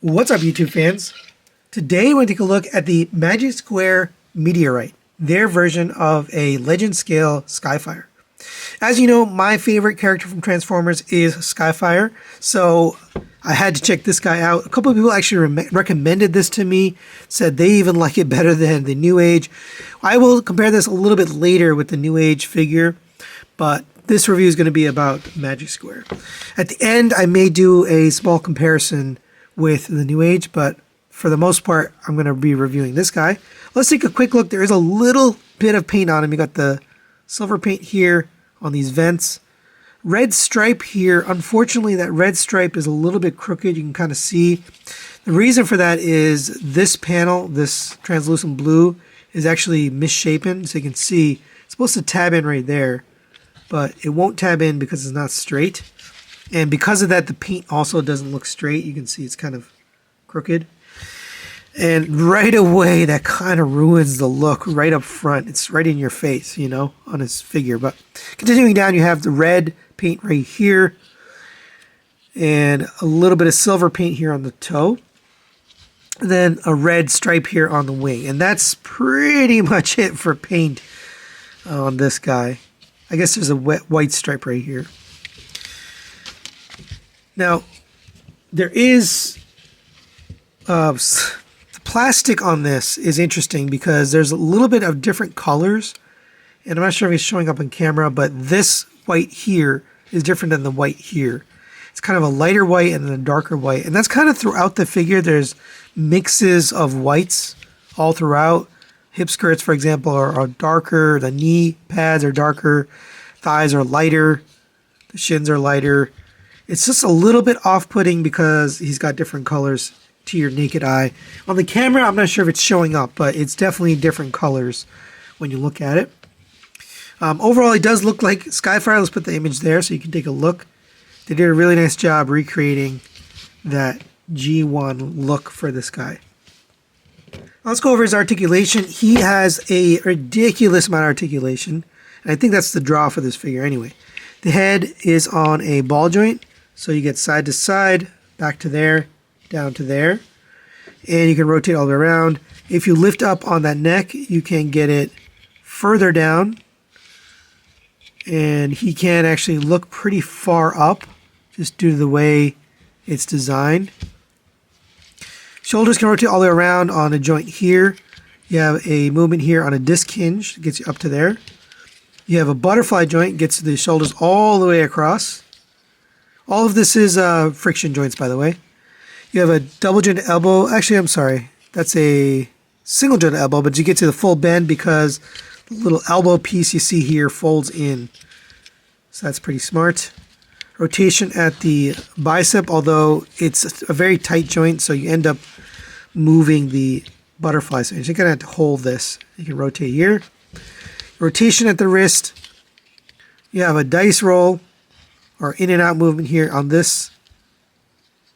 What's up, YouTube fans? Today we're going to take a look at the Magic Square Meteorite, their version of a legend scale Skyfire. As you know, my favorite character from Transformers is Skyfire, so I had to check this guy out. A couple of people actually recommended this to me, said they even like it better than the Newage. I will compare this a little bit later with the Newage figure, but this review is going to be about Magic Square. At the end, I may do a small comparison with the Newage, but for the most part, I'm going to be reviewing this guy. Let's take a quick look. There is a little bit of paint on him. You got the silver paint here on these vents. Red stripe here. Unfortunately, that red stripe is a little bit crooked. You can kind of see. The reason for that is this panel, this translucent blue, is actually misshapen. So you can see it's supposed to tab in right there, but it won't tab in because it's not straight. And because of that, the paint also doesn't look straight. You can see it's kind of crooked. And right away, that kind of ruins the look right up front. It's right in your face, you know, on his figure. But continuing down, you have the red paint right here. And a little bit of silver paint here on the toe. And then a red stripe here on the wing. And that's pretty much it for paint on this guy. I guess there's a white stripe right here. Now, there is the plastic on this is interesting because there's a little bit of different colors, and I'm not sure if it's showing up on camera, but this white here is different than the white here. It's kind of a lighter white and then a darker white, and that's kind of throughout the figure. There's mixes of whites all throughout. Hip skirts, for example, are darker. The knee pads are darker. Thighs are lighter. The shins are lighter. It's just a little bit off-putting because he's got different colors to your naked eye. On the camera, I'm not sure if it's showing up, but it's definitely different colors when you look at it. Overall, it does look like Skyfire. Let's put the image there so you can take a look. They did a really nice job recreating that G1 look for this guy. Let's go over his articulation. He has a ridiculous amount of articulation, and I think that's the draw for this figure anyway. The head is on a ball joint, so you get side to side, back to there, down to there, and you can rotate all the way around. If you lift up on that neck, you can get it further down, and he can actually look pretty far up just due to the way it's designed. Shoulders can rotate all the way around on a joint here. You have a movement here on a disc hinge, gets you up to there. You have a butterfly joint, gets the shoulders all the way across. All of this is friction joints, by the way. You have a double jointed elbow. Actually, I'm sorry. That's a single jointed elbow, but you get to the full bend because the little elbow piece you see here folds in. So that's pretty smart. Rotation at the bicep, although it's a very tight joint, so you end up moving the butterfly. So you're going to have to hold this. You can rotate here. Rotation at the wrist. You have a dice roll or in and out movement here on this.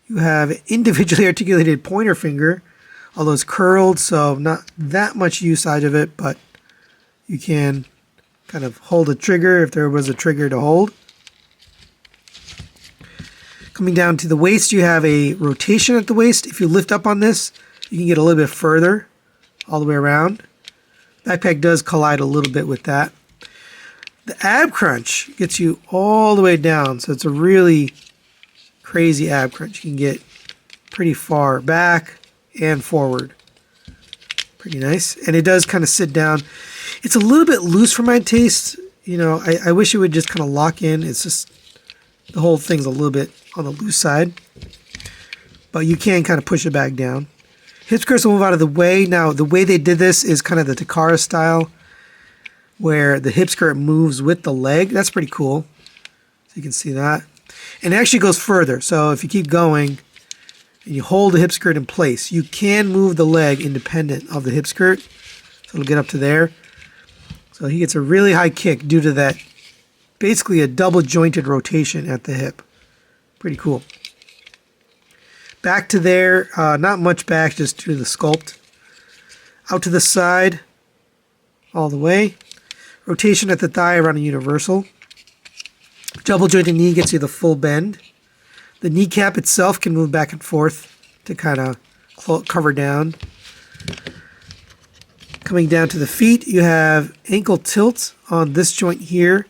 You have individually articulated pointer finger, although it's curled, so not that much use out of it, but you can kind of hold a trigger if there was a trigger to hold. Coming down to the waist, you have a rotation at the waist. If you lift up on this, you can get a little bit further all the way around. Backpack does collide a little bit with that. The ab crunch gets you all the way down, so it's a really crazy ab crunch. You can get pretty far back and forward. Pretty nice. And it does kind of sit down. It's a little bit loose for my taste. You know, I wish it would just kind of lock in. It's just, the whole thing's a little bit on the loose side. But you can kind of push it back down. Hip skirts will move out of the way. Now, the way they did this is kind of the Takara style, where the hip skirt moves with the leg. That's pretty cool. So you can see that. And it actually goes further. So if you keep going and you hold the hip skirt in place, you can move the leg independent of the hip skirt. So it'll get up to there. So he gets a really high kick due to that, basically a double jointed rotation at the hip. Pretty cool. Back to there, not much back, just due to the sculpt. Out to the side, all the way. Rotation at the thigh around a universal. Double jointed knee gets you the full bend. The kneecap itself can move back and forth to kind of cover down. Coming down to the feet, you have ankle tilt on this joint here.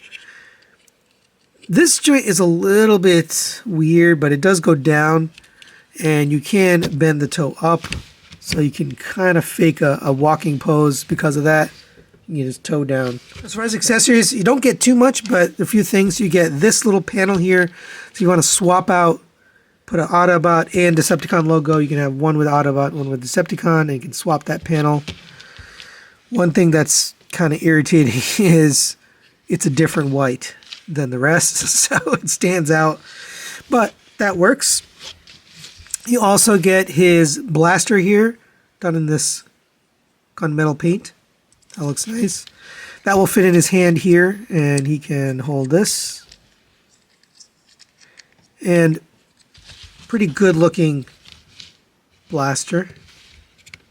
This joint is a little bit weird, but it does go down, and you can bend the toe up, so you can kind of fake a walking pose because of that. You just toe down. As far as accessories, you don't get too much, but a few things. You get this little panel here, so you want to swap out, put an Autobot and Decepticon logo. You can have one with Autobot, one with Decepticon, and you can swap that panel. One thing that's kind of irritating is it's a different white than the rest, so it stands out, but that works. You also get his blaster here, done in this gunmetal paint. That looks nice. That will fit in his hand here, and he can hold this. And pretty good looking blaster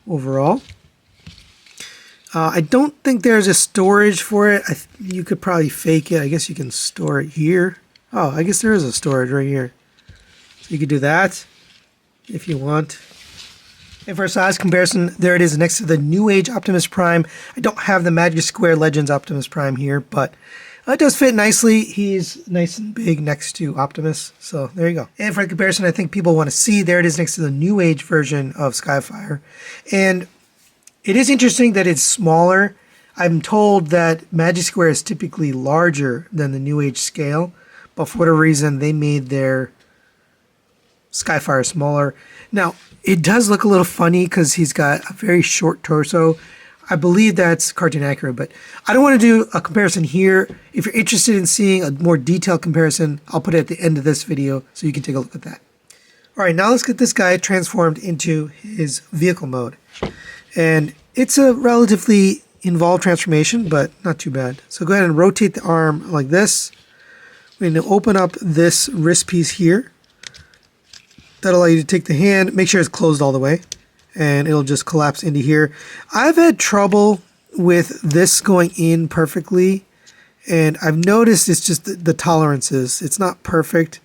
overall. I don't think there's a storage for it. You could probably fake it. I guess you can store it here. Oh, I guess there is a storage right here. So you could do that if you want. And for a size comparison, there it is next to the Newage Optimus Prime. I don't have the Magic Square Legends Optimus Prime here, but it does fit nicely. He's nice and big next to Optimus. So there you go. And for the comparison, I think people want to see, there it is next to the Newage version of Skyfire. And it is interesting that it's smaller. I'm told that Magic Square is typically larger than the Newage scale, but for whatever reason, they made their Skyfire smaller. Now, it does look a little funny because he's got a very short torso. I believe that's cartoon accurate, but I don't want to do a comparison here. If you're interested in seeing a more detailed comparison, I'll put it at the end of this video so you can take a look at that. All right, now let's get this guy transformed into his vehicle mode. And it's a relatively involved transformation, but not too bad. So go ahead and rotate the arm like this. We're going to open up this wrist piece here. That'll allow you to take the hand, make sure it's closed all the way, and it'll just collapse into here. I've had trouble with this going in perfectly, and I've noticed it's just the tolerances. It's not perfect,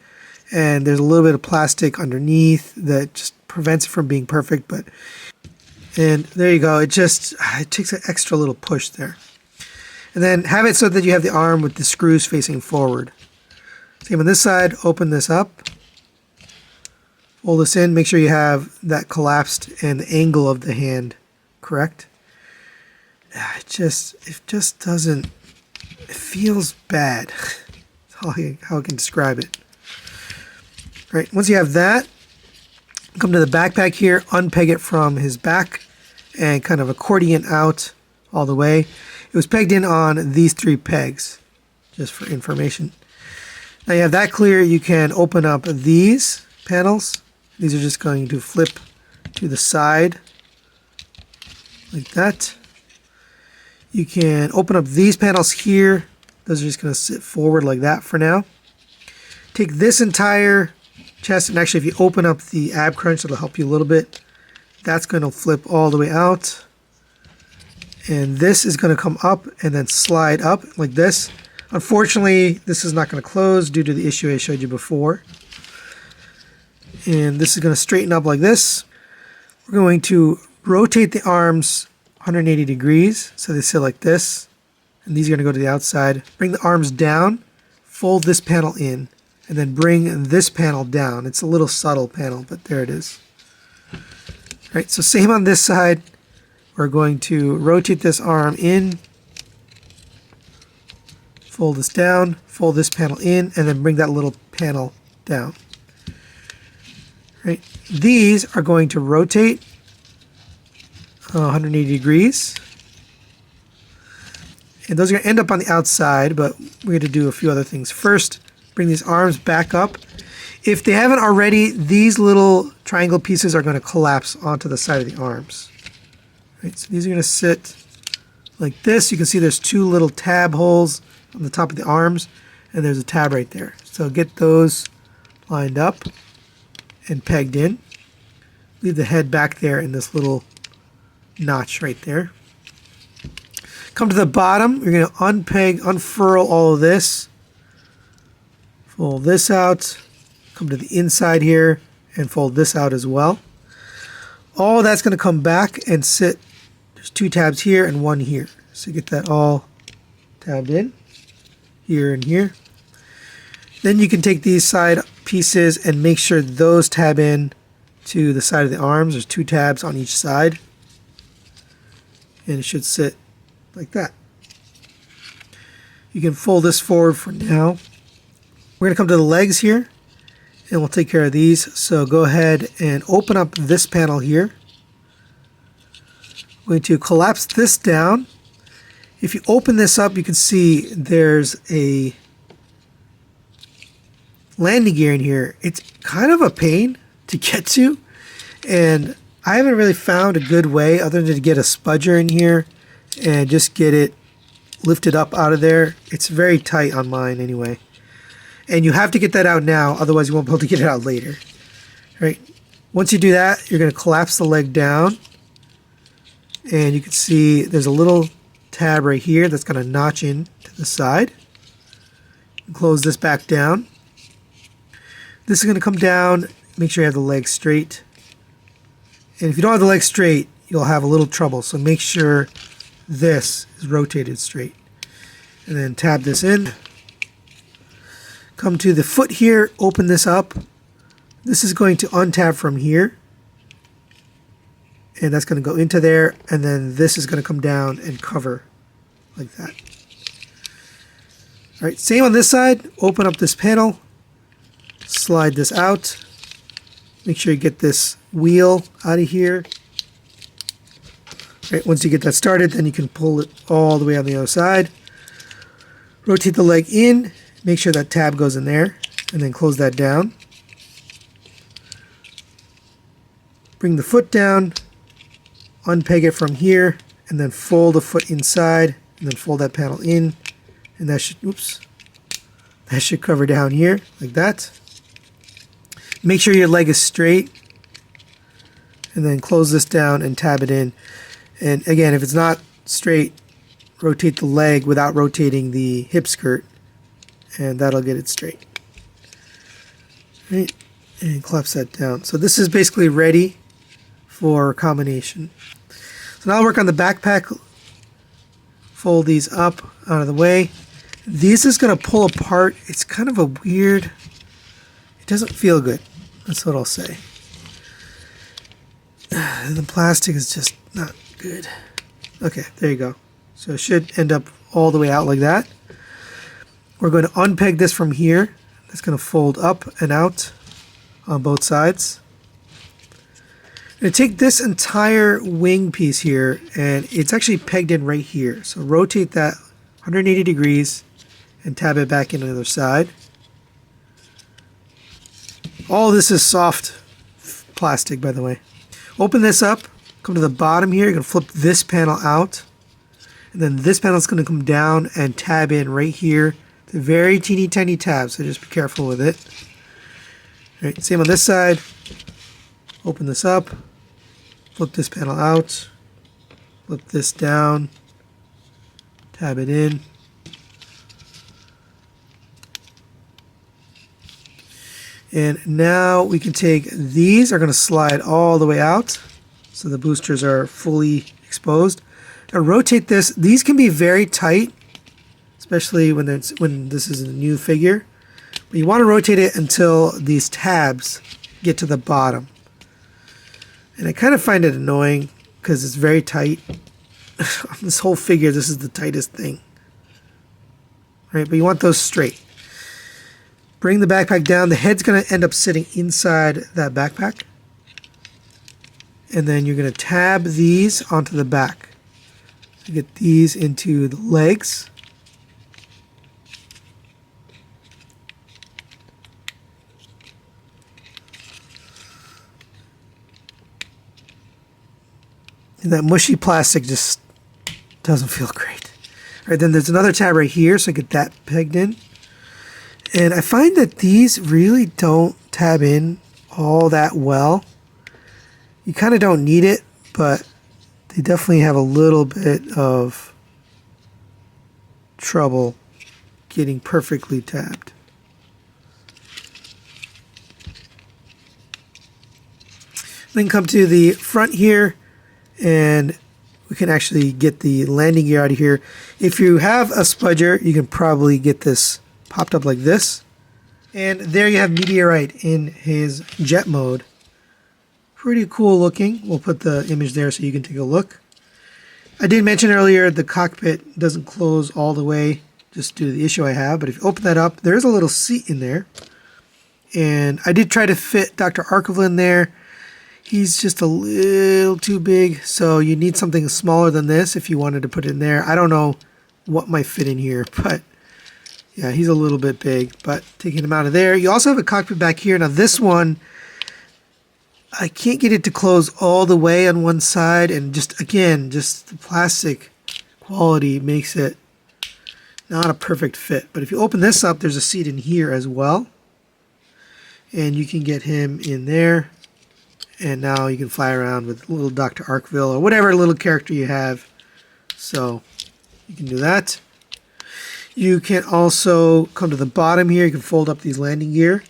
and there's a little bit of plastic underneath that just prevents it from being perfect, but and there you go. It takes an extra little push there. And then have it so that you have the arm with the screws facing forward. Same on this side, open this up. Fold this in, make sure you have that collapsed and the angle of the hand correct. It just doesn't, it feels bad. That's how I can describe it. All right, once you have that, come to the backpack here, unpeg it from his back and kind of accordion out all the way. It was pegged in on these 3 pegs, just for information. Now you have that clear, you can open up these panels. These are just going to flip to the side like that. You can open up these panels here. Those are just going to sit forward like that for now. Take this entire chest, and actually if you open up the ab crunch, it'll help you a little bit. That's going to flip all the way out. And this is going to come up and then slide up like this. Unfortunately, this is not going to close due to the issue I showed you before. And this is going to straighten up like this. We're going to rotate the arms 180 degrees so they sit like this. And these are going to go to the outside. Bring the arms down, fold this panel in, and then bring this panel down. It's a little subtle panel, but there it is. All right, so same on this side. We're going to rotate this arm in, fold this down, fold this panel in, and then bring that little panel down. Right. These are going to rotate 180 degrees. And those are going to end up on the outside, but we're going to do a few other things. First, bring these arms back up. If they haven't already, these little triangle pieces are going to collapse onto the side of the arms. Right, so these are going to sit like this. You can see there's 2 little tab holes on the top of the arms, and there's a tab right there. So get those lined up and pegged in. Leave the head back there in this little notch right there. Come to the bottom, you're going to unfurl all of this. Fold this out. Come to the inside here and fold this out as well. all that's going to come back and sit. There's 2 tabs here and 1 here. So get that all tabbed in, here and here. Then you can take these side pieces and make sure those tab in to the side of the arms. There's 2 tabs on each side. And it should sit like that. You can fold this forward for now. We're going to come to the legs here, and we'll take care of these. So go ahead and open up this panel here. I'm going to collapse this down. If you open this up, you can see there's a landing gear in here. It's kind of a pain to get to, and I haven't really found a good way other than to get a spudger in here and just get it lifted up out of there. It's very tight on mine anyway. And you have to get that out now, otherwise you won't be able to get it out later. All right. Once you do that, you're going to collapse the leg down. And you can see there's a little tab right here that's going to notch in to the side. Close this back down. This is going to come down. Make sure you have the leg straight. And if you don't have the leg straight, you'll have a little trouble. So make sure this is rotated straight. And then tab this in. Come to the foot here, open this up. This is going to untab from here. And that's going to go into there. And then this is going to come down and cover like that. All right, same on this side. Open up this panel. Slide this out. Make sure you get this wheel out of here. Right, once you get that started, then you can pull it all the way on the other side. Rotate the leg in. Make sure that tab goes in there. And then close that down. Bring the foot down. Unpeg it from here. And then fold the foot inside. And then fold that panel in. And that should, that should cover down here like that. Make sure your leg is straight. And then close this down and tab it in. And again, if it's not straight, rotate the leg without rotating the hip skirt. And that'll get it straight. Right? And collapse that down. So this is basically ready for combination. So now I'll work on the backpack. Fold these up out of the way. This is going to pull apart. It's kind of a weird, it doesn't feel good. That's what I'll say. The plastic is just not good. Okay, there you go. So it should end up all the way out like that. We're going to unpeg this from here. It's going to fold up and out on both sides. I'm going to take this entire wing piece here, and it's actually pegged in right here. So rotate that 180 degrees and tab it back in on the other side. All this is soft plastic, by the way. Open this up, come to the bottom here, you're going to flip this panel out, and then this panel is going to come down and tab in right here. It's a very teeny tiny tab, so just be careful with it. All right, same on this side. Open this up, flip this panel out, flip this down, tab it in. And now we can take these, are going to slide all the way out so the boosters are fully exposed. Now rotate this. These can be very tight, especially when this is a new figure. But you want to rotate it until these tabs get to the bottom. And I kind of find it annoying because it's very tight. On this whole figure, this is the tightest thing. Right, but you want those straight. Bring the backpack down. The head's going to end up sitting inside that backpack. And then you're going to tab these onto the back. So get these into the legs. And that mushy plastic just doesn't feel great. All right, then there's another tab right here, so get that pegged in. And I find that these really don't tab in all that well. You kind of don't need it, but they definitely have a little bit of trouble getting perfectly tabbed. Then come to the front here, and we can actually get the landing gear out of here. If you have a spudger, you can probably get this popped up like this. And there you have Meteorite in his jet mode. Pretty cool looking. We'll put the image there so you can take a look. I did mention earlier the cockpit doesn't close all the way just due to the issue I have. But if you open that up, there is a little seat in there. And I did try to fit Dr. Archival in there. He's just a little too big, so you need something smaller than this if you wanted to put it in there. I don't know what might fit in here, but yeah, he's a little bit big. But taking him out of there, you also have a cockpit back here. Now this one, I can't get it to close all the way on one side, and just the plastic quality makes it not a perfect fit. But if you open this up, there's a seat in here as well, and you can get him in there. And now you can fly around with little Dr. Arkville or whatever little character you have. So you can do that. You can also come to the bottom here. You can fold up these landing gear.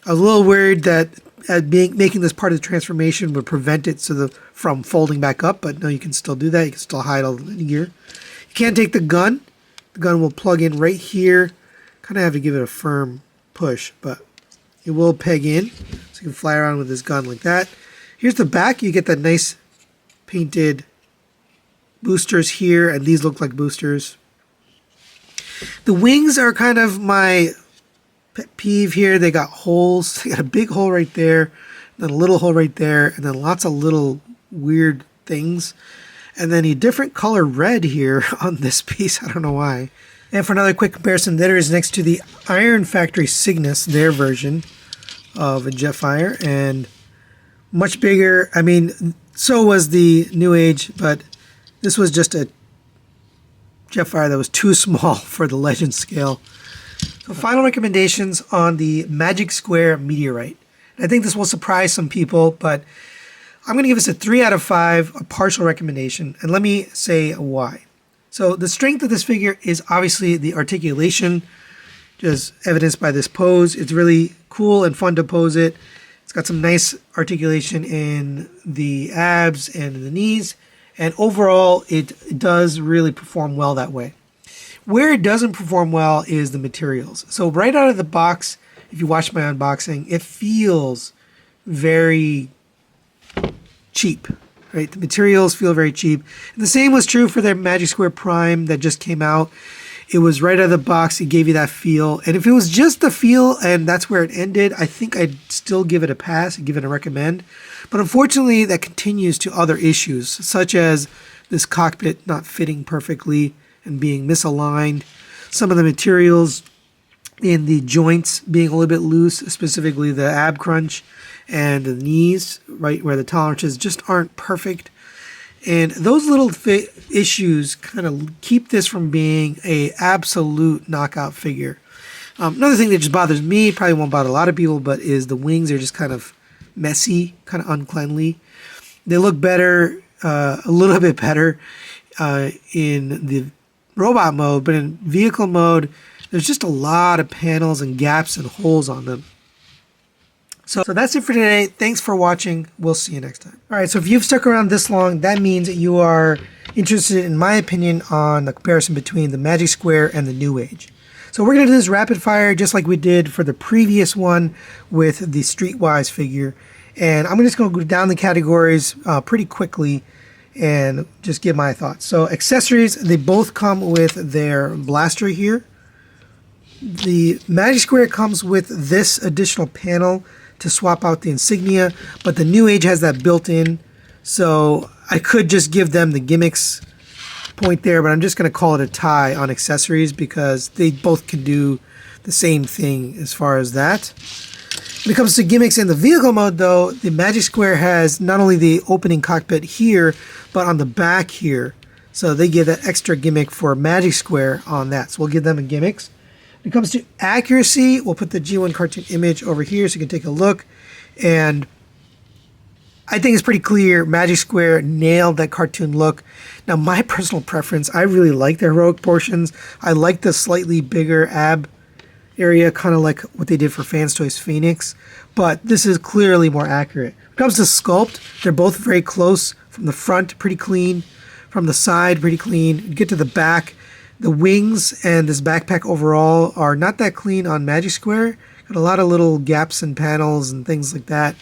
I was a little worried that making this part of the transformation would prevent it from folding back up. But no, you can still do that. You can still hide all the landing gear. You can't take the gun. The gun will plug in right here. Kind of have to give it a firm push, but it will peg in, so you can fly around with this gun like that. Here's the back. You get that nice painted boosters here, and these look like boosters. The wings are kind of my pet peeve here. They got holes. They got a big hole right there, then a little hole right there, and then lots of little weird things. And then a different color red here on this piece. I don't know why. And for another quick comparison, there is next to the Iron Factory Cygnus, their version of a Jetfire, and much bigger. I mean, so was the Newage, but this was just a Jetfire that was too small for the Legend scale. So final recommendations on the Magic Square Meteorite. And I think this will surprise some people, but I'm going to give this a 3 out of 5, a partial recommendation, and let me say why. So the strength of this figure is obviously the articulation, just evidenced by this pose. It's really cool and fun to pose it. It's got some nice articulation in the abs and in the knees. And overall, it does really perform well that way. Where it doesn't perform well is the materials. So right out of the box, if you watch my unboxing, it feels very cheap. Right? The materials feel very cheap. And the same was true for their Magic Square Prime that just came out. It was right out of the box. It gave you that feel. And if it was just the feel and that's where it ended, I think I'd still give it a pass and give it a recommend. But unfortunately, that continues to other issues, such as this cockpit not fitting perfectly and being misaligned. Some of the materials in the joints being a little bit loose, specifically the ab crunch and the knees, right where the tolerances just aren't perfect. And those little issues kind of keep this from being a absolute knockout figure. Another thing that just bothers me, probably won't bother a lot of people, but is the wings are just kind of messy, kind of uncleanly. They look better, a little bit better in the robot mode, but in vehicle mode, there's just a lot of panels and gaps and holes on them. So that's it for today. Thanks for watching. We'll see you next time. All right, so if you've stuck around this long, that means that you are interested in my opinion on the comparison between the Magic Square and the Newage. So we're going to do this rapid fire just like we did for the previous one with the Streetwise figure. And I'm just going to go down the categories pretty quickly and just give my thoughts. So accessories, they both come with their blaster here. The Magic Square comes with this additional panel to swap out the insignia, but the Newage has that built in, so I could just give them the gimmicks point there, but I'm just going to call it a tie on accessories because they both can do the same thing as far as that. When it comes to gimmicks in the vehicle mode though, the Magic Square has not only the opening cockpit here, but on the back here, so they give that extra gimmick for Magic Square on that, so we'll give them a gimmicks. When it comes to accuracy, we'll put the G1 cartoon image over here so you can take a look. And I think it's pretty clear Magic Square nailed that cartoon look. Now, my personal preference, I really like the heroic portions. I like the slightly bigger ab area, kind of like what they did for Fans Toys Phoenix. But this is clearly more accurate. it comes to sculpt, they're both very close. From the front, pretty clean. From the side, pretty clean. You get to the back, the wings and this backpack overall are not that clean on Magic Square. Got a lot of little gaps and panels and things like that.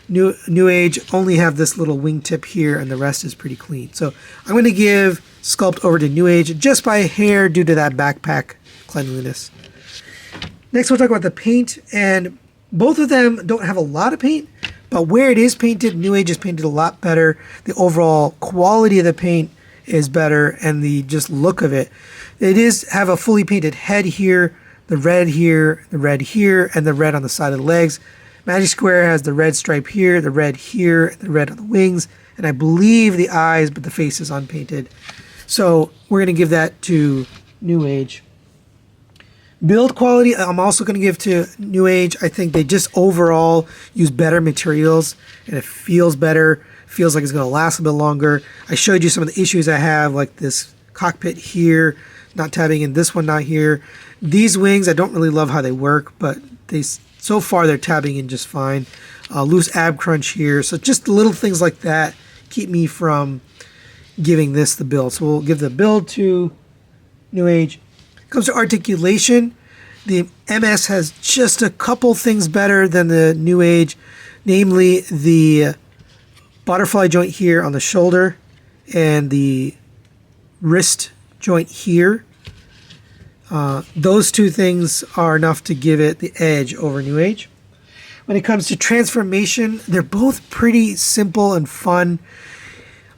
Newage only have this little wingtip here, and the rest is pretty clean. So I'm going to give sculpt over to Newage just by a hair due to that backpack cleanliness. Next, we'll talk about the paint, and both of them don't have a lot of paint, but where it is painted, Newage is painted a lot better. The overall quality of the paint is better, and the just look of it. It is have a fully painted head here, the red here, the red here, and the red on the side of the legs. Magic Square has the red stripe here, the red here, and the red on the wings, and I believe the eyes, but the face is unpainted. So we're going to give that to Newage. Build quality, I'm also going to give to Newage. I think they just overall use better materials, and it feels better. Feels like it's going to last a bit longer. I showed you some of the issues I have, like this cockpit here, not tabbing in, this one not here. These wings, I don't really love how they work, but so far they're tabbing in just fine. Loose ab crunch here. So just little things like that keep me from giving this the build. So we'll give the build to Newage. Comes to articulation, the MS has just a couple things better than the Newage, namely the butterfly joint here on the shoulder and the wrist joint here. Those two things are enough to give it the edge over Newage. When it comes to transformation, they're both pretty simple and fun.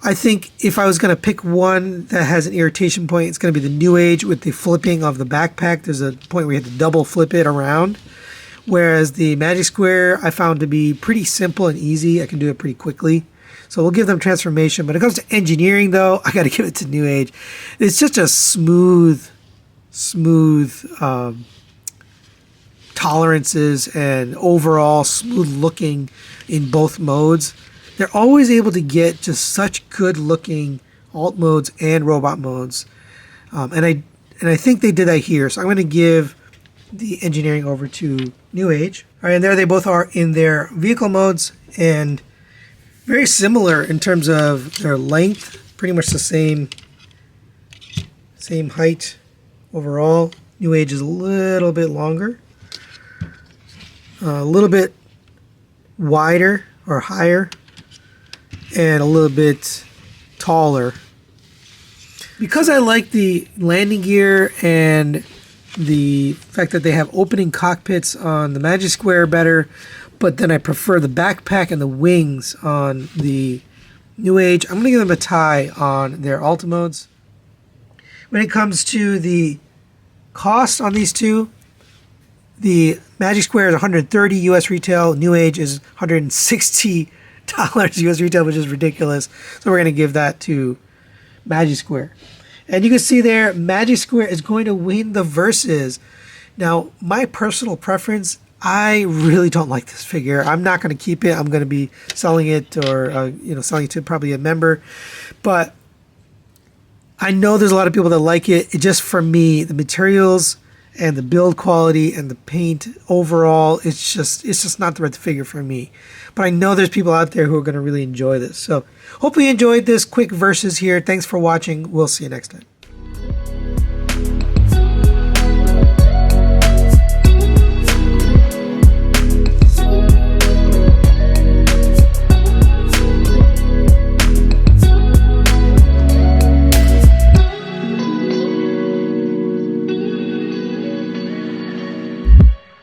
I think if I was going to pick one that has an irritation point, it's going to be the Newage with the flipping of the backpack. There's a point where you have to double flip it around. Whereas the Magic Square I found to be pretty simple and easy. I can do it pretty quickly. So we'll give them transformation. When it comes to engineering, though, I got to give it to Newage. It's just a smooth tolerances and overall smooth looking in both modes. They're always able to get just such good looking alt modes and robot modes. And I think they did that here. So I'm going to give the engineering over to Newage. All right, and there they both are in their vehicle modes, and very similar in terms of their length, pretty much the same height overall. Newage is a little bit longer, a little bit wider or higher, and a little bit taller. Because I like the landing gear and the fact that they have opening cockpits on the Magic Square better, but then I prefer the backpack and the wings on the Newage, I'm going to give them a tie on their Alta modes. When it comes to the cost on these two, the Magic Square is $130 US retail, Newage is $160 US retail, which is ridiculous. So we're going to give that to Magic Square. And you can see there, Magic Square is going to win the versus. Now, my personal preference, I really don't like this figure. I'm not going to keep it. I'm going to be selling it or selling it to probably a member. But I know there's a lot of people that like it. It just, for me, the materials and the build quality and the paint overall, it's just not the right figure for me. But I know there's people out there who are going to really enjoy this. So hope you enjoyed this quick versus here. Thanks for watching. We'll see you next time.